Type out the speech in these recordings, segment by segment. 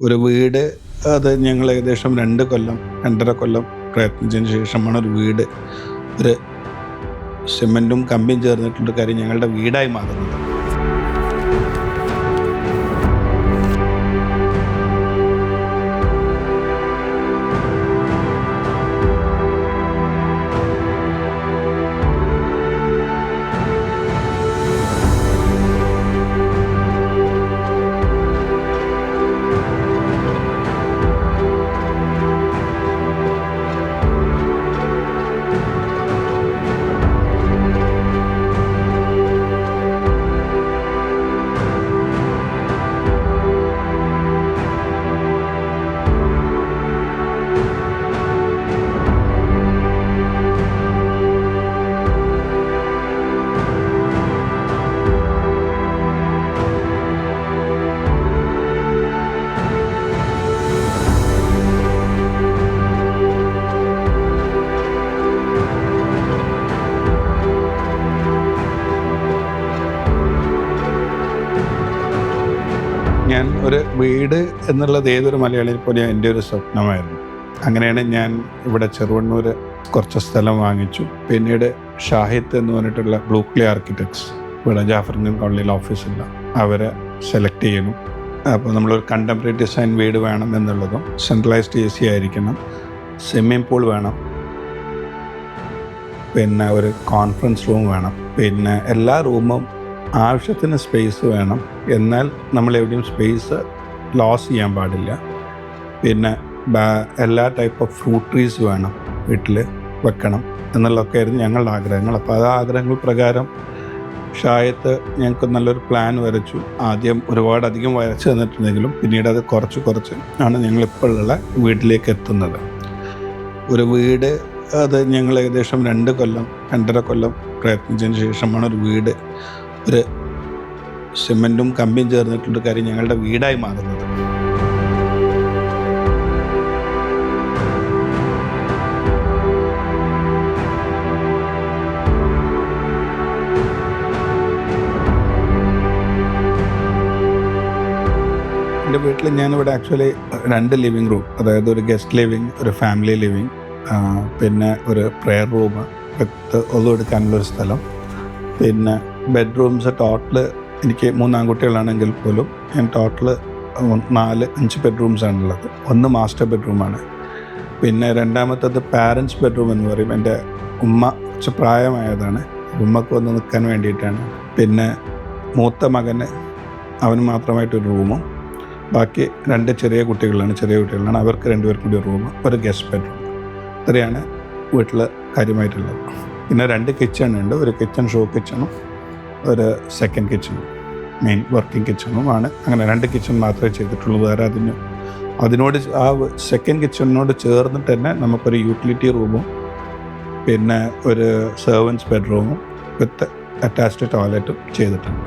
ഒരു വീട് അത് ഞങ്ങൾ ഏകദേശം 2 കൊല്ലം 2.5 കൊല്ലം പ്രയത്നിച്ചതിന് ശേഷമാണ് ഒരു വീട് ഒരു സിമെൻറ്റും കമ്പിയും ചേർന്നിട്ടുള്ള കാര്യം ഞങ്ങളുടെ വീടായി മാറുന്നത്. ഞാൻ ഒരു വീട് എന്നുള്ളത് ഏതൊരു മലയാളിയെ പോലെ എൻ്റെ ഒരു സ്വപ്നമായിരുന്നു. അങ്ങനെയാണ് ഞാൻ ഇവിടെ ചെറുവണ്ണൂർ കുറച്ച് സ്ഥലം വാങ്ങിച്ചു. പിന്നീട് ഷാഹിദ് എന്ന് പറഞ്ഞിട്ടുള്ള ബ്ലൂ ക്ലേ ആർക്കിടെക്ട്സ് ഇവിടെ ജാഫറിൻ കോളനിയിൽ ഓഫീസില്ല, അവരെ സെലക്ട് ചെയ്യണം. അപ്പോൾ നമ്മളൊരു കണ്ടംപററി ഡിസൈൻ വീട് വേണം എന്നുള്ളതും സെൻട്രലൈസ്ഡ് AC ആയിരിക്കണം, സ്വിമ്മിംഗ് പൂൾ വേണം, പിന്നെ ഒരു കോൺഫറൻസ് റൂം വേണം, പിന്നെ എല്ലാ റൂമും ആവശ്യത്തിന് സ്പേസ് വേണം, എന്നാൽ നമ്മളെവിടെയും സ്പേസ് ലോസ് ചെയ്യാൻ പാടില്ല. പിന്നെ എല്ലാ ടൈപ്പ് ഓഫ് ഫ്രൂട്ട് ട്രീസ് വേണം വീട്ടിൽ വെക്കണം എന്നുള്ളതൊക്കെ ആയിരുന്നു ഞങ്ങളുടെ ആഗ്രഹങ്ങൾ. അപ്പോൾ ആ ആഗ്രഹങ്ങൾ പ്രകാരം ഷായത്ത് ഞങ്ങൾക്ക് നല്ലൊരു പ്ലാൻ വരച്ചു. ആദ്യം ഒരുപാടധികം വരച്ച് തന്നിട്ടുണ്ടെങ്കിലും പിന്നീട് അത് കുറച്ച് ആണ് ഞങ്ങളിപ്പോഴുള്ള വീട്ടിലേക്ക് എത്തുന്നത്. ഒരു വീട് അത് ഞങ്ങൾ ഏകദേശം 2 കൊല്ലം 2.5 കൊല്ലം പ്രയത്നിച്ചതിന് ശേഷമാണ് ഒരു വീട് ഒരു സിമെൻറ്റും കമ്പിയും ചേർന്നിട്ടുള്ള കാര്യം ഞങ്ങളുടെ വീടായി മാറുന്നത്. എൻ്റെ വീട്ടിൽ ഞാനിവിടെ ആക്ച്വലി 2 ലിവിങ് റൂം, അതായത് ഒരു ഗസ്റ്റ് ലിവിങ്, ഒരു ഫാമിലി ലിവിങ്, പിന്നെ ഒരു പ്രെയർ റൂം വിത്ത് ഒതുവെടുക്കാനുള്ളൊരു സ്ഥലം, പിന്നെ ബെഡ്റൂംസ് ടോട്ടൽ എനിക്ക് 3 ആൺകുട്ടികളാണെങ്കിൽ പോലും ഞാൻ ടോട്ടൽ 4-5 ബെഡ്റൂംസാണുള്ളത്. 1 മാസ്റ്റർ ബെഡ്റൂമാണ്. പിന്നെ രണ്ടാമത്തത് പാരൻസ് ബെഡ്റൂം എന്ന് പറയും. എൻ്റെ ഉമ്മ കുറച്ച് പ്രായമായതാണ്, ഉമ്മക്ക് വന്ന് നിൽക്കാൻ വേണ്ടിയിട്ടാണ്. പിന്നെ മൂത്ത മകന് അവന് മാത്രമായിട്ടൊരു റൂമും, ബാക്കി 2 ചെറിയ കുട്ടികളാണ്, അവർക്ക് 2 പേർക്കും കൂടി റൂം, ഒരു ഗസ്റ്റ് ബെഡ്റൂം. ഇത്രയാണ് വീട്ടിൽ കാര്യമായിട്ടുള്ളത്. പിന്നെ 2 കിച്ചണുണ്ട്, ഒരു കിച്ചൺ ഷോ കിച്ചണും ഒരു സെക്കൻഡ് കിച്ചണും മെയിൻ വർക്കിംഗ് കിച്ചണുമാണ്. അങ്ങനെ 2 കിച്ചൺ മാത്രമേ ചെയ്തിട്ടുള്ളൂ. വേറെ അതിനോട് ആ സെക്കൻഡ് കിച്ചണിനോട് ചേർന്നിട്ട് തന്നെ നമുക്കൊരു യൂട്ടിലിറ്റി റൂമും പിന്നെ ഒരു സെർവൻസ് ബെഡ്റൂമും വിത്ത് അറ്റാച്ച്ഡ് ടോയ്ലറ്റും ചെയ്തിട്ടുണ്ട്.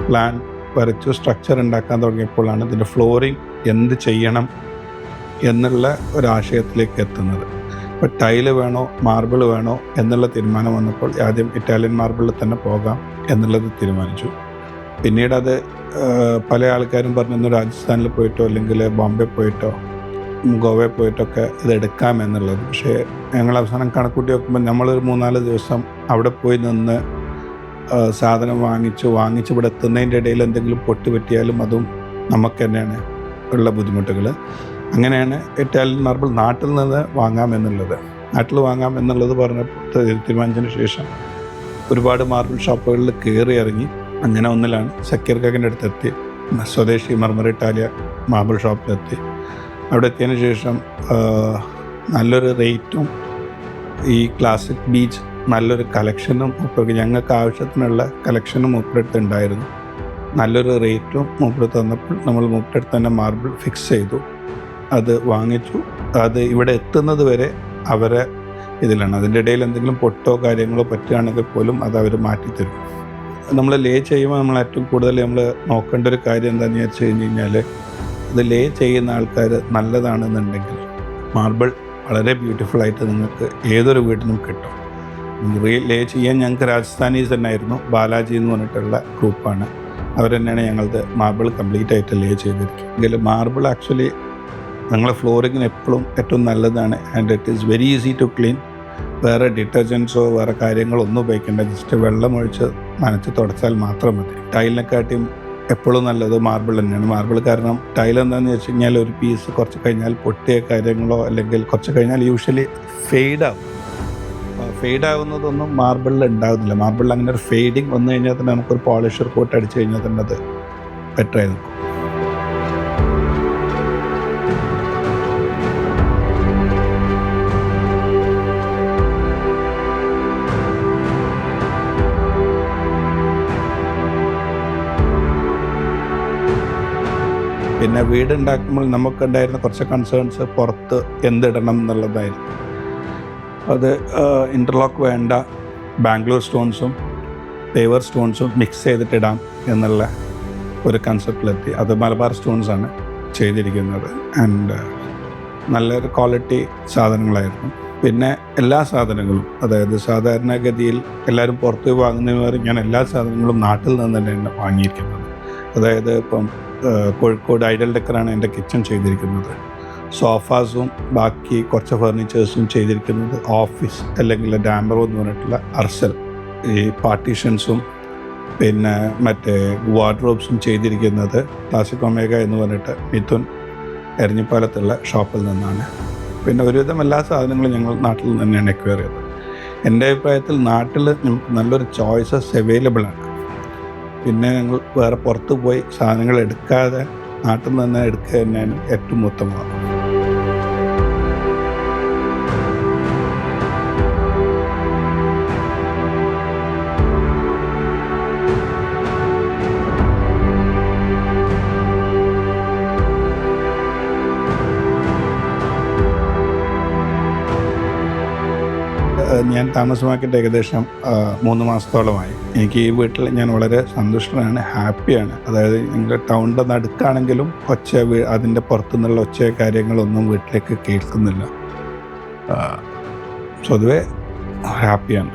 പ്ലാൻ വരച്ചു സ്ട്രക്ചർ ഉണ്ടാക്കാൻ തുടങ്ങിയപ്പോഴാണ് ഇതിൻ്റെ ഫ്ലോറിങ് എന്ത് ചെയ്യണം എന്നുള്ള ഒരാശയത്തിലേക്ക് എത്തുന്നത്. ഇപ്പോൾ ടൈല് വേണോ മാർബിൾ വേണോ എന്നുള്ള തീരുമാനം വന്നപ്പോൾ ആദ്യം ഇറ്റാലിയൻ മാർബിളിൽ തന്നെ പോകാം എന്നുള്ളത് തീരുമാനിച്ചു. പിന്നീട് അത് പല ആൾക്കാരും പറഞ്ഞു രാജസ്ഥാനിൽ പോയിട്ടോ അല്ലെങ്കിൽ ബോംബെ പോയിട്ടോ ഗോവയിൽ പോയിട്ടൊക്കെ ഇത് എടുക്കാം എന്നുള്ളത്. പക്ഷേ ഞങ്ങൾ അവസാനം കണക്കൂട്ടി നോക്കുമ്പോൾ നമ്മളൊരു 3-4 ദിവസം അവിടെ പോയി നിന്ന് സാധനം വാങ്ങിച്ച് ഇവിടെ എത്തുന്നതിൻ്റെ ഇടയിൽ എന്തെങ്കിലും പൊട്ടി പറ്റിയാലും അതും നമുക്ക് തന്നെയാണ് ഉള്ള ബുദ്ധിമുട്ടുകൾ. അങ്ങനെയാണ് ഇറ്റാലിയൻ മാർബിൾ നാട്ടിൽ നിന്ന് നാട്ടിൽ വാങ്ങാം എന്നുള്ളത് പറഞ്ഞപ്പോൾ തീരുമാനിച്ചതിന് ശേഷം ഒരുപാട് മാർബിൾ ഷോപ്പുകളിൽ കയറി ഇറങ്ങി. അങ്ങനെ ഒന്നിലാണ് സക്കീർ കാക്കിൻ്റെ അടുത്തെത്തി സ്വദേശി മർമർ ഇറ്റാലിയ മാർബിൾ ഷോപ്പിലെത്തി. അവിടെ എത്തിയതിന് ശേഷം നല്ലൊരു റേറ്റും ഈ ക്ലാസിക് ബീച്ച് നല്ലൊരു കളക്ഷനും ഞങ്ങൾക്ക് ആവശ്യത്തിനുള്ള കളക്ഷനും മൂപ്പരെടുത്ത് ഉണ്ടായിരുന്നു. നല്ലൊരു റേറ്റും മൂപ്പരെടുത്ത് തന്നപ്പോൾ നമ്മൾ മൂപ്പരെടുത്ത് തന്നെ മാർബിൾ ഫിക്സ് ചെയ്തു, അത് വാങ്ങിച്ചു. അത് ഇവിടെ എത്തുന്നത് വരെ അവരെ ഇതിലാണ്. അതിൻ്റെ ഇടയിൽ എന്തെങ്കിലും പൊട്ടോ കാര്യങ്ങളോ പറ്റുകയാണെങ്കിൽ പോലും അത് അവർ മാറ്റിത്തരും. നമ്മൾ ലേ ചെയ്യുമ്പോൾ നമ്മൾ ഏറ്റവും കൂടുതൽ നമ്മൾ നോക്കേണ്ട ഒരു കാര്യം എന്താണെന്ന് വെച്ച് കഴിഞ്ഞാൽ ഇത് ലേ ചെയ്യുന്ന ആൾക്കാർ നല്ലതാണെന്നുണ്ടെങ്കിൽ മാർബിൾ വളരെ ബ്യൂട്ടിഫുള്ളായിട്ട് നിങ്ങൾക്ക് ഏതൊരു വീട്ടിലും കിട്ടും. ലേ ചെയ്യാൻ ഞങ്ങൾക്ക് രാജസ്ഥാനീസ് തന്നെ ആയിരുന്നു, ബാലാജി എന്ന് പറഞ്ഞിട്ടുള്ള ഗ്രൂപ്പാണ്. അവർ തന്നെയാണ് ഞങ്ങളത് മാർബിൾ കംപ്ലീറ്റ് ആയിട്ട് ലേ ചെയ്തിരിക്കുന്നത്. എങ്കിൽ മാർബിൾ ആക്ച്വലി നിങ്ങളെ ഫ്ലോറിങ്ങിന് എപ്പോഴും ഏറ്റവും നല്ലതാണ്. And it is very easy to clean. വേറെ ഡിറ്റർജൻസോ വേറെ കാര്യങ്ങളോ ഒന്നും ഉപയോഗിക്കേണ്ട, ജസ്റ്റ് വെള്ളം ഒഴിച്ച് നനച്ച് തുടച്ചാൽ മാത്രം മതി. ടൈലിനെക്കാട്ടിയും എപ്പോഴും നല്ലത് മാർബിൾ തന്നെയാണ്. മാർബിൾ കാരണം ടൈൽ എന്താണെന്ന് വെച്ച് കഴിഞ്ഞാൽ ഒരു പീസ് കുറച്ച് കഴിഞ്ഞാൽ പൊട്ടിയ കാര്യങ്ങളോ അല്ലെങ്കിൽ കുറച്ച് കഴിഞ്ഞാൽ യൂഷ്വലി ഫെയ്ഡ് ആവുന്നതൊന്നും മാർബിളിൽ ഉണ്ടാകുന്നില്ല. മാർബിളിൽ അങ്ങനെ ഒരു ഫെയ്ഡിങ് വന്നു കഴിഞ്ഞാൽ തന്നെ നമുക്കൊരു പോളിഷർ കോട്ട് അടിച്ചു കഴിഞ്ഞാൽ തന്നെ അത് ബെറ്ററായി നിൽക്കും. പിന്നെ വീടുണ്ടാക്കുമ്പോൾ നമുക്കുണ്ടായിരുന്ന കുറച്ച് കൺസേൺസ് പുറത്ത് എന്തിടണം എന്നുള്ളതായിരുന്നു. അത് ഇൻ്റർലോക്ക് വേണ്ട, ബാംഗ്ലൂർ സ്റ്റോൺസും പേവർ സ്റ്റോൺസും മിക്സ് ചെയ്തിട്ടിടാം എന്നുള്ള ഒരു കൺസെപ്റ്റിലെത്തി. അത് മലബാർ സ്റ്റോൺസാണ് ചെയ്തിരിക്കുന്നത്. ആൻഡ് നല്ലൊരു ക്വാളിറ്റി സാധനങ്ങളായിരുന്നു. പിന്നെ എല്ലാ സാധനങ്ങളും, അതായത് സാധാരണഗതിയിൽ എല്ലാവരും പുറത്ത് പോയി വാങ്ങുന്നതിന് ഞാൻ എല്ലാ സാധനങ്ങളും നാട്ടിൽ നിന്ന് തന്നെയാണ് വാങ്ങിയിരിക്കുന്നത്. അതായത് ഇപ്പം കോഴിക്കോട് ഐഡൽ ഡെക്കറാണ് എൻ്റെ കിച്ചൺ ചെയ്തിരിക്കുന്നത്. സോഫാസും ബാക്കി കുറച്ച് ഫർണിച്ചേഴ്സും ചെയ്തിരിക്കുന്നത് ഓഫീസ് അല്ലെങ്കിൽ ഡാംബറോ എന്ന് പറഞ്ഞിട്ടുള്ള അർസൽ. ഈ പാർട്ടീഷൻസും പിന്നെ മറ്റേ വാർഡ്രോബ്സും ചെയ്തിരിക്കുന്നത് ക്ലാസിക് ഒമേഗ എന്ന് പറഞ്ഞിട്ട് മിഥുൻ എരഞ്ഞിപ്പാലത്തുള്ള ഷോപ്പിൽ നിന്നാണ്. പിന്നെ ഒരുവിധം എല്ലാ സാധനങ്ങളും ഞങ്ങൾ നാട്ടിൽ നിന്ന് തന്നെയാണ് എക്വയർ ചെയ്തത്. എൻ്റെ അഭിപ്രായത്തിൽ നാട്ടിൽ നമുക്ക് നല്ലൊരു ചോയ്സസ് അവൈലബിളാണ്. പിന്നെ ഞങ്ങൾ വേറെ പുറത്ത് പോയി സാധനങ്ങൾ എടുക്കാതെ നാട്ടിൽ നിന്ന് എടുക്കുക തന്നെയാണ് ഏറ്റവും ഉത്തമം. ഞാൻ താമസമാക്കിയിട്ട് ഏകദേശം 3 മാസത്തോളമായി. എനിക്ക് ഈ വീട്ടിൽ ഞാൻ വളരെ സന്തുഷ്ടനാണ്, ഹാപ്പിയാണ്. അതായത് ഞങ്ങൾ ടൗണിൻ്റെ നടുക്കാണെങ്കിലും അതിൻ്റെ പുറത്തുനിന്നുള്ള ഒച്ച കാര്യങ്ങളൊന്നും വീട്ടിലേക്ക് കേൾക്കുന്നില്ല. പൊതുവെ ഹാപ്പിയാണ്.